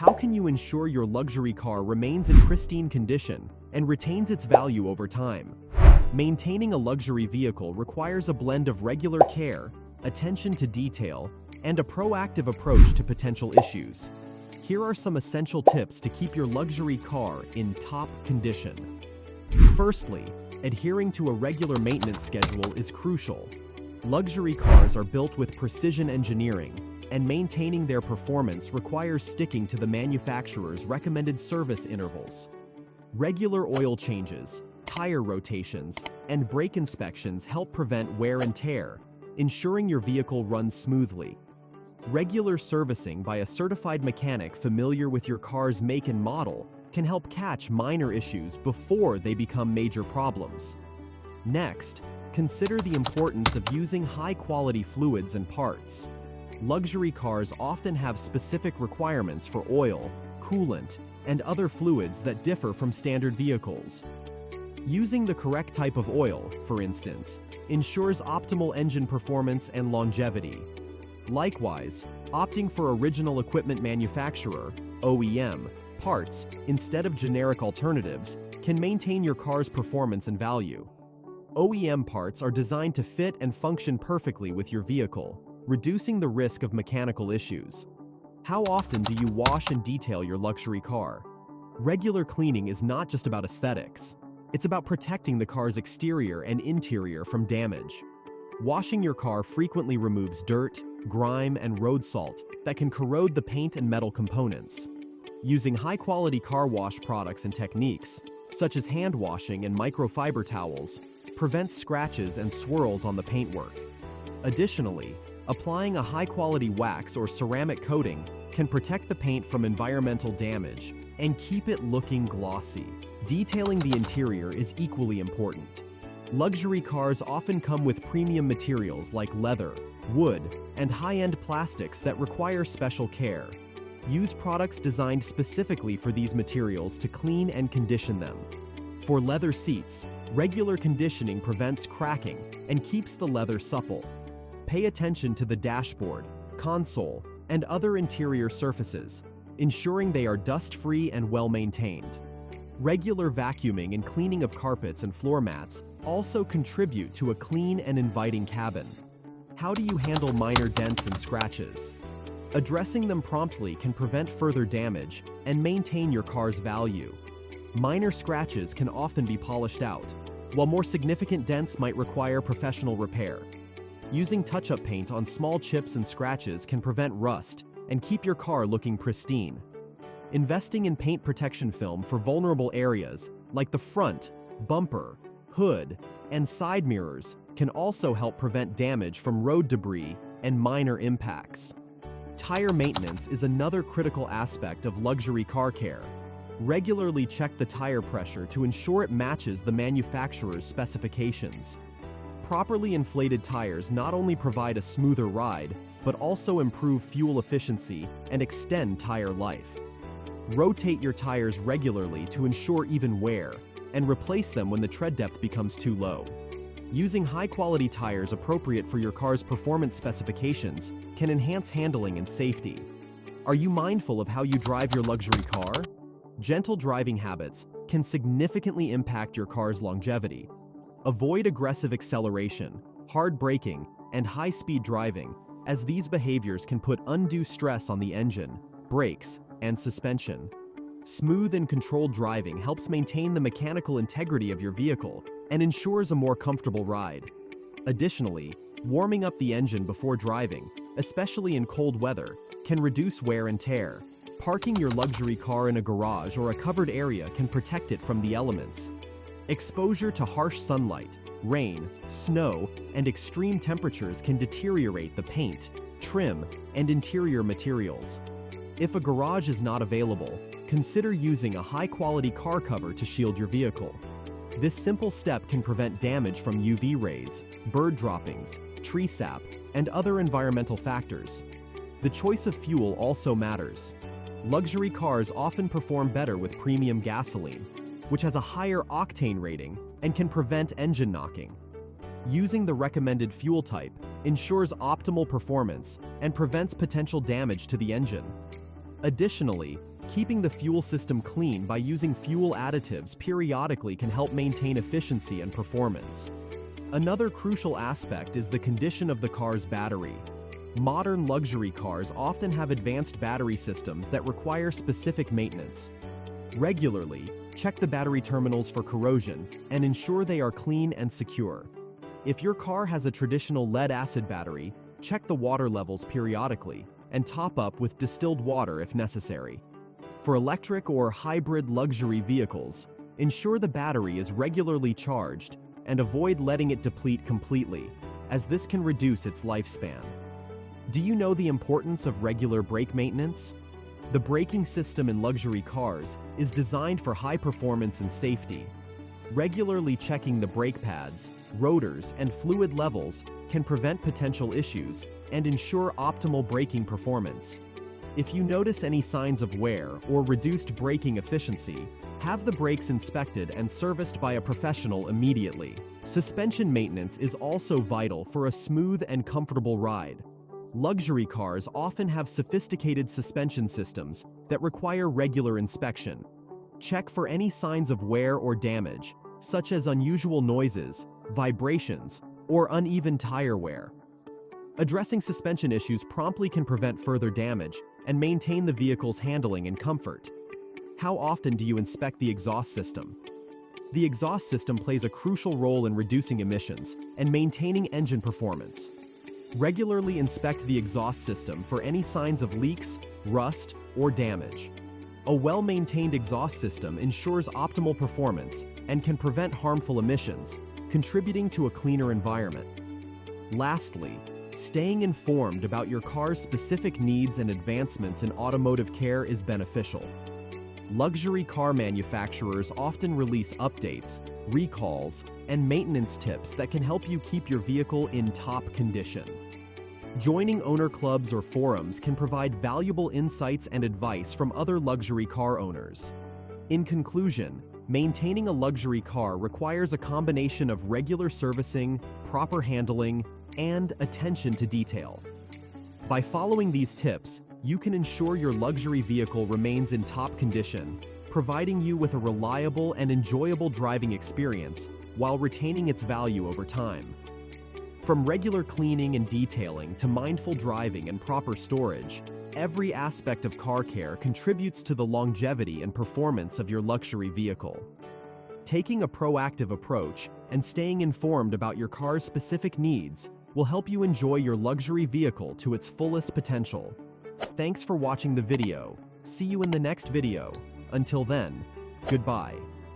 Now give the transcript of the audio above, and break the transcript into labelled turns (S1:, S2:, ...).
S1: How can you ensure your luxury car remains in pristine condition and retains its value over time? Maintaining a luxury vehicle requires a blend of regular care, attention to detail, and a proactive approach to potential issues. Here are some essential tips to keep your luxury car in top condition. Firstly, adhering to a regular maintenance schedule is crucial. Luxury cars are built with precision engineering, and maintaining their performance requires sticking to the manufacturer's recommended service intervals. Regular oil changes, tire rotations, and brake inspections help prevent wear and tear, ensuring your vehicle runs smoothly. Regular servicing by a certified mechanic familiar with your car's make and model can help catch minor issues before they become major problems. Next, consider the importance of using high-quality fluids and parts. Luxury cars often have specific requirements for oil, coolant, and other fluids that differ from standard vehicles. Using the correct type of oil, for instance, ensures optimal engine performance and longevity. Likewise, opting for original equipment manufacturer (OEM) parts instead of generic alternatives can maintain your car's performance and value. OEM parts are designed to fit and function perfectly with your vehicle, reducing the risk of mechanical issues. How often do you wash and detail your luxury car? Regular cleaning is not just about aesthetics. It's about protecting the car's exterior and interior from damage. Washing your car frequently removes dirt, grime, and road salt that can corrode the paint and metal components. Using high-quality car wash products and techniques, such as hand washing and microfiber towels, prevents scratches and swirls on the paintwork. Additionally, applying a high-quality wax or ceramic coating can protect the paint from environmental damage and keep it looking glossy. Detailing the interior is equally important. Luxury cars often come with premium materials like leather, wood, and high-end plastics that require special care. Use products designed specifically for these materials to clean and condition them. For leather seats, regular conditioning prevents cracking and keeps the leather supple. Pay attention to the dashboard, console, and other interior surfaces, ensuring they are dust-free and well-maintained. Regular vacuuming and cleaning of carpets and floor mats also contribute to a clean and inviting cabin. How do you handle minor dents and scratches? Addressing them promptly can prevent further damage and maintain your car's value. Minor scratches can often be polished out, while more significant dents might require professional repair. Using touch-up paint on small chips and scratches can prevent rust and keep your car looking pristine. Investing in paint protection film for vulnerable areas like the front, bumper, hood, and side mirrors can also help prevent damage from road debris and minor impacts. Tire maintenance is another critical aspect of luxury car care. Regularly check the tire pressure to ensure it matches the manufacturer's specifications. Properly inflated tires not only provide a smoother ride, but also improve fuel efficiency and extend tire life. Rotate your tires regularly to ensure even wear, and replace them when the tread depth becomes too low. Using high-quality tires appropriate for your car's performance specifications can enhance handling and safety. Are you mindful of how you drive your luxury car? Gentle driving habits can significantly impact your car's longevity. Avoid aggressive acceleration, hard braking, and high-speed driving, as these behaviors can put undue stress on the engine, brakes, and suspension. Smooth and controlled driving helps maintain the mechanical integrity of your vehicle and ensures a more comfortable ride. Additionally, warming up the engine before driving, especially in cold weather, can reduce wear and tear. Parking your luxury car in a garage or a covered area can protect it from the elements. Exposure to harsh sunlight, rain, snow, and extreme temperatures can deteriorate the paint, trim, and interior materials. If a garage is not available, consider using a high-quality car cover to shield your vehicle. This simple step can prevent damage from UV rays, bird droppings, tree sap, and other environmental factors. The choice of fuel also matters. Luxury cars often perform better with premium gasoline, which has a higher octane rating and can prevent engine knocking. Using the recommended fuel type ensures optimal performance and prevents potential damage to the engine. Additionally, Keeping the fuel system clean by using fuel additives periodically can help maintain efficiency and performance. Another crucial aspect is the condition of the car's battery. Modern luxury cars often have advanced battery systems that require specific maintenance. Regularly, check the battery terminals for corrosion and ensure they are clean and secure. If your car has a traditional lead-acid battery, check the water levels periodically and top up with distilled water if necessary. For electric or hybrid luxury vehicles, ensure the battery is regularly charged and avoid letting it deplete completely, as this can reduce its lifespan. Do you know the importance of regular brake maintenance? The braking system in luxury cars is designed for high performance and safety. Regularly checking the brake pads, rotors, and fluid levels can prevent potential issues and ensure optimal braking performance. If you notice any signs of wear or reduced braking efficiency, have the brakes inspected and serviced by a professional immediately. Suspension maintenance is also vital for a smooth and comfortable ride. Luxury cars often have sophisticated suspension systems that require regular inspection. Check for any signs of wear or damage, such as unusual noises, vibrations, or uneven tire wear. Addressing suspension issues promptly can prevent further damage and maintain the vehicle's handling and comfort. How often do you inspect the exhaust system? The exhaust system plays a crucial role in reducing emissions and maintaining engine performance. Regularly inspect the exhaust system for any signs of leaks, rust, or damage. A well-maintained exhaust system ensures optimal performance and can prevent harmful emissions, contributing to a cleaner environment. Lastly, staying informed about your car's specific needs and advancements in automotive care is beneficial. Luxury car manufacturers often release updates, recalls, and maintenance tips that can help you keep your vehicle in top condition. Joining owner clubs or forums can provide valuable insights and advice from other luxury car owners. In conclusion, maintaining a luxury car requires a combination of regular servicing, proper handling, and attention to detail. By following these tips, you can ensure your luxury vehicle remains in top condition, providing you with a reliable and enjoyable driving experience while retaining its value over time. From regular cleaning and detailing to mindful driving and proper storage, every aspect of car care contributes to the longevity and performance of your luxury vehicle. Taking a proactive approach and staying informed about your car's specific needs will help you enjoy your luxury vehicle to its fullest potential. Thanks for watching the video. See you in the next video. Until then, goodbye.